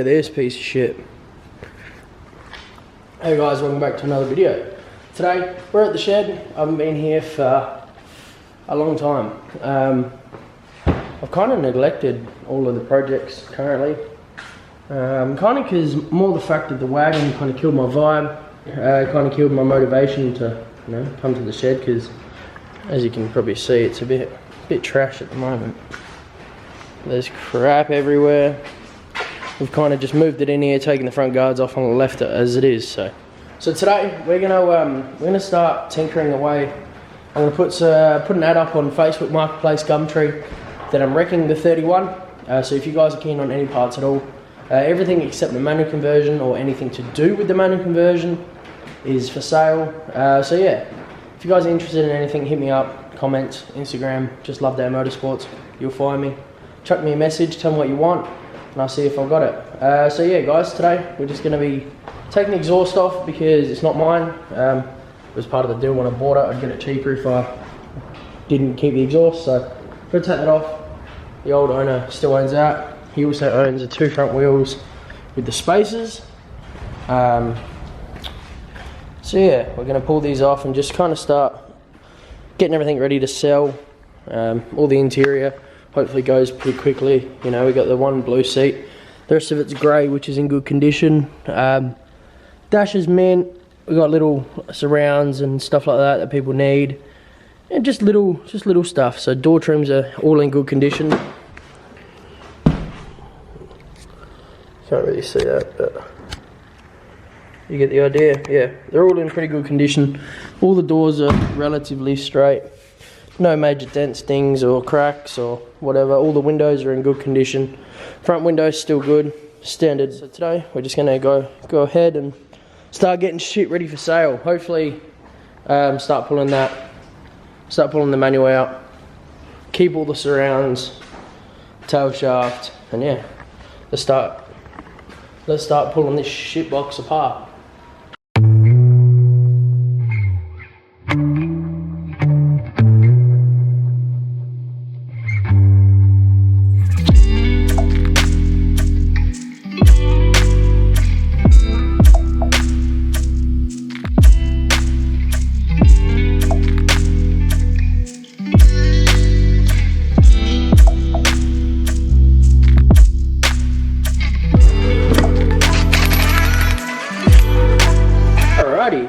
at this piece of shit. Hey guys, welcome back to another video. Today, we're at the shed. I haven't been here for a long time. I've kind of neglected all of the projects currently. Kind of because more the fact that the wagon kind of killed my vibe, kind of killed my motivation to, you know, come to the shed, because as you can probably see, it's a bit trash at the moment. There's crap everywhere. We've kind of just moved it in here, taken the front guards off and left it as it is. So today we're gonna start tinkering away. I'm gonna put an ad up on Facebook Marketplace Gumtree that I'm wrecking the 31. So if you guys are keen on any parts at all, everything except the manual conversion or anything to do with the manual conversion is for sale. So yeah, if you guys are interested in anything, hit me up, comment, Instagram, just Love Day Motorsports. You'll find me. Chuck me a message, tell me what you want, and I'll see if I've got it. So yeah guys, today we're just going to be taking the exhaust off because it's not mine. It was part of the deal when I bought it. I'd get it cheaper if I didn't keep the exhaust, so I'm going to take that off. The old owner still owns that. He also owns the two front wheels with the spacers. So yeah, we're going to pull these off and just kind of start getting everything ready to sell. All the interior hopefully goes pretty quickly. You know, we got the one blue seat, the rest of it's grey, which is in good condition. Dash is mint. We got little surrounds and stuff like that people need, and just little stuff. So door trims are all in good condition. Can't really see that, but you get the idea. Yeah, they're all in pretty good condition. All the doors are relatively straight. No major dents, dings or cracks or whatever. All the windows are in good condition. Front windows still good, standard. So today we're just gonna go ahead and start getting shit ready for sale. Hopefully start pulling the manual out, keep all the surrounds, tail shaft, and yeah, let's start pulling this shit box apart.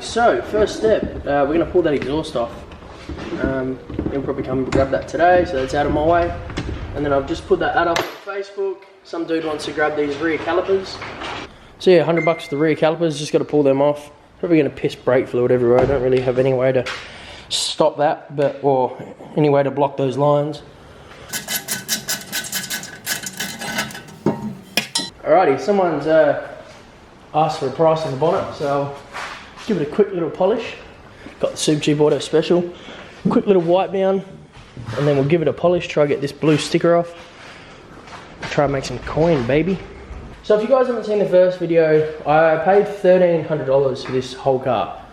So first step, we're going to pull that exhaust off. You'll probably come and grab that today, so that's out of my way. And then I've just put that ad up on Facebook. Some dude wants to grab these rear calipers. So yeah, $100 for the rear calipers, just got to pull them off. Probably going to piss brake fluid everywhere. I don't really have any way to stop that, or any way to block those lines. Alrighty, someone's asked for a price on the bonnet, so give it a quick little polish. Got the Super Cheap Auto Special. Quick little wipe down, and then we'll give it a polish, try to get this blue sticker off. Try and make some coin, baby. So if you guys haven't seen the first video, I paid $1,300 for this whole car.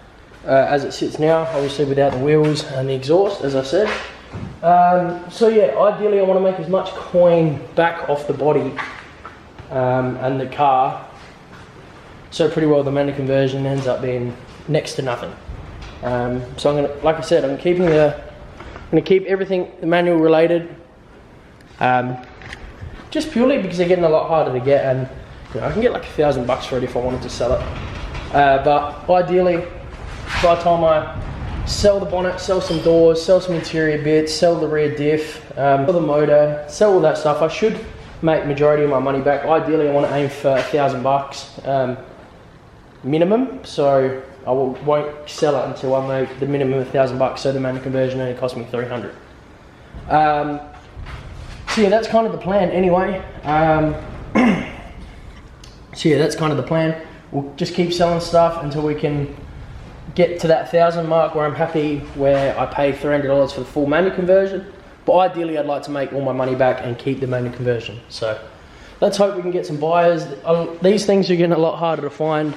As it sits now, obviously without the wheels and the exhaust, as I said. So yeah, ideally I want to make as much coin back off the body and the car. So pretty well the manual conversion ends up being next to nothing. So I'm gonna, like I said, I'm gonna keep everything manual related. Just purely because they're getting a lot harder to get, and you know, I can get like $1,000 for it if I wanted to sell it. But ideally, by the time I sell the bonnet, sell some doors, sell some interior bits, sell the rear diff, sell the motor, sell all that stuff, I should make majority of my money back. Ideally, I want to aim for $1,000. Minimum, so I won't sell it until I make the minimum of $1,000. So the manual conversion only cost me $300. So yeah, that's kind of the plan anyway. So yeah, that's kind of the plan. We'll just keep selling stuff until we can get to that 1,000 mark where I'm happy, where I pay $300 for the full manual conversion. But ideally, I'd like to make all my money back and keep the manual conversion. So let's hope we can get some buyers. These things are getting a lot harder to find.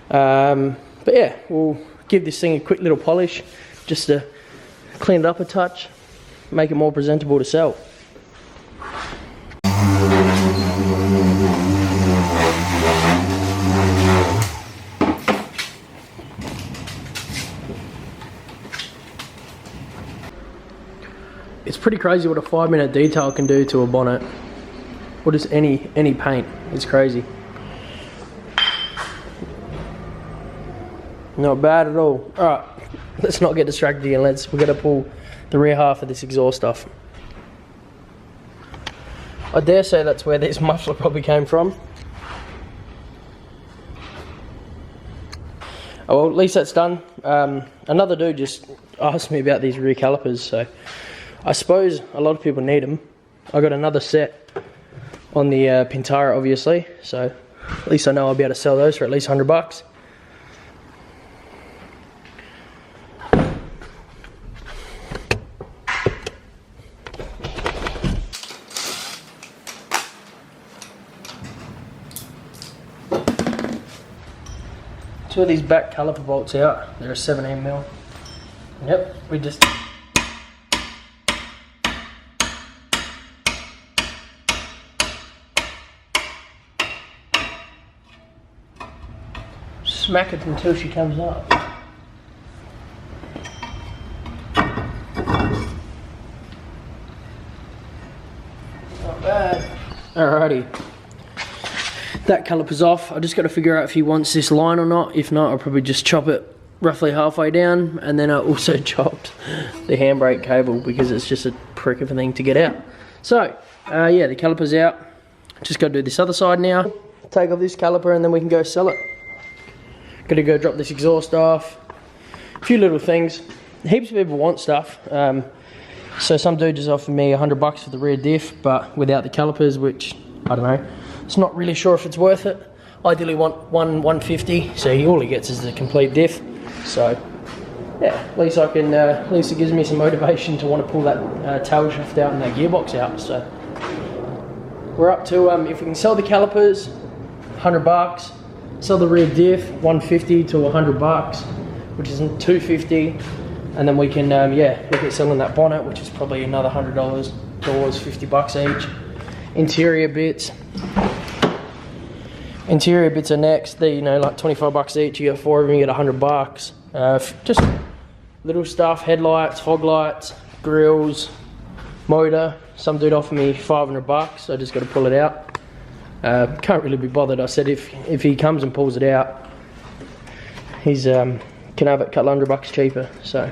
But yeah, we'll give this thing a quick little polish just to clean it up a touch, make it more presentable to sell. pretty crazy what a 5-minute detail can do to a bonnet. Or just any paint. It's crazy. Not bad at all. Alright, let's not get distracted again. We're gonna pull the rear half of this exhaust off. I dare say that's where this muffler probably came from. Oh well, at least that's done. Another dude just asked me about these rear calipers, so I suppose a lot of people need them. I got another set on the Pintara, obviously, so at least I know I'll be able to sell those for at least $100. Two of these back caliper bolts out. They're a 17mm. Yep, we just smack it until she comes up. Not bad. Alrighty. That caliper's off. I just got to figure out if he wants this line or not. If not, I'll probably just chop it roughly halfway down, and then I also chopped the handbrake cable because it's just a prick of a thing to get out. So, yeah, the caliper's out. Just got to do this other side now. Take off this caliper and then we can go sell it. Got to go drop this exhaust off. A few little things. Heaps of people want stuff. So some dude just offered me $100 for the rear diff, but without the calipers, which I don't know. It's not really sure if it's worth it. Ideally want 150, so all he gets is the complete diff. So yeah, at least I can. At least it gives me some motivation to want to pull that tail shaft out and that gearbox out. So we're up to if we can sell the calipers, $100. Sell the rear diff, 150 to $100, which is $250, and then we can yeah, look at selling that bonnet, which is probably another $100, doors $50 each. Interior bits. Interior bits are next. They, you know, like $25 each. You get 4 of them, you get $100. Just little stuff: headlights, fog lights, grills, motor. Some dude offered me $500. So I just got to pull it out. Can't really be bothered. I said if he comes and pulls it out, he's can have it a couple $100 cheaper. So,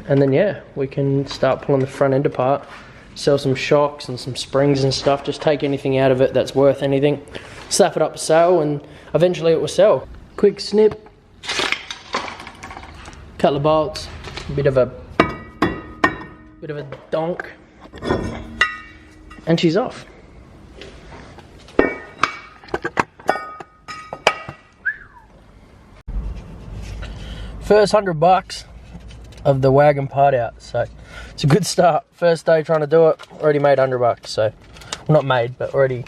and then yeah, we can start pulling the front end apart. Sell some shocks and some springs and stuff. Just take anything out of it that's worth anything. Slap it up for sale, and eventually it will sell. Quick snip, couple of bolts, a bit of a donk, and she's off. First $100 of the wagon part out, so it's a good start. First day trying to do it, already made $100. So, well, not made, but already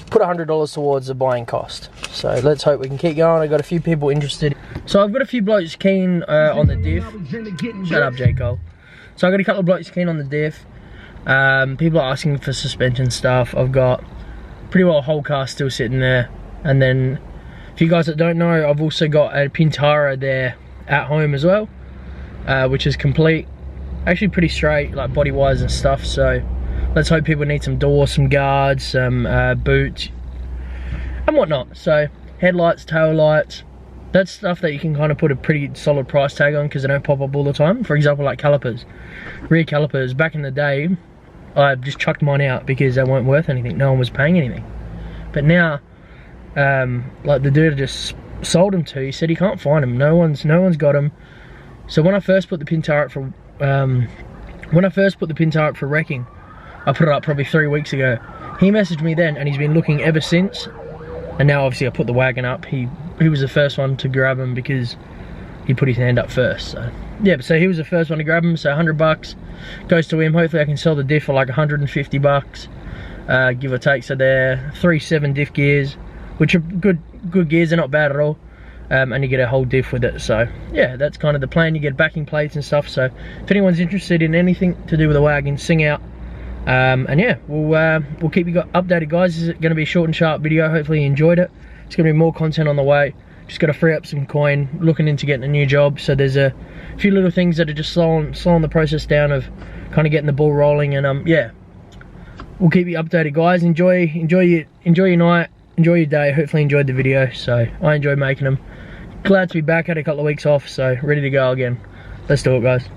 put $100 towards the buying cost. So let's hope we can keep going. I got a few people interested. So I've got a few blokes keen on the diff. Shut up, J. Cole. So I've got a couple of blokes keen on the diff. People are asking for suspension stuff. I've got pretty well a whole car still sitting there. And then, for you guys that don't know, I've also got a Pintara there at home as well, which is complete. Actually pretty straight, like body wise and stuff. So let's hope people need some doors, some guards, some boots and whatnot. So headlights, tail lights, that's stuff that you can kind of put a pretty solid price tag on because they don't pop up all the time. For example, like calipers, rear calipers. Back in the day, I just chucked mine out because they weren't worth anything. No one was paying anything. But now, like the dude I just sold them to, he said he can't find them. No one's got them. So when I first put the Pintara up for wrecking, I put it up probably 3 weeks ago. He messaged me then, and he's been looking ever since. And now obviously I put the wagon up. He was the first one to grab him because he put his hand up first. So yeah, so he was the first one to grab him. So $100 goes to him. Hopefully I can sell the diff for like $150, give or take. So they're 3.7 diff gears, which are good gears. They're not bad at all. And you get a whole diff with it. So yeah, that's kind of the plan. You get backing plates and stuff. So if anyone's interested in anything to do with the wagon, sing out. And yeah, we'll keep you updated, guys. This is going to be a short and sharp video. Hopefully you enjoyed it. It's going to be more content on the way. just got to free up some coin, looking into getting a new job. So there's a few little things that are just slowing the process down of kind of getting the ball rolling. And yeah, we'll keep you updated, guys. Enjoy your night, enjoy your day. Hopefully enjoyed the video. So I enjoyed making them. Glad to be back. Had a couple of weeks off, so ready to go again. Let's do it, guys.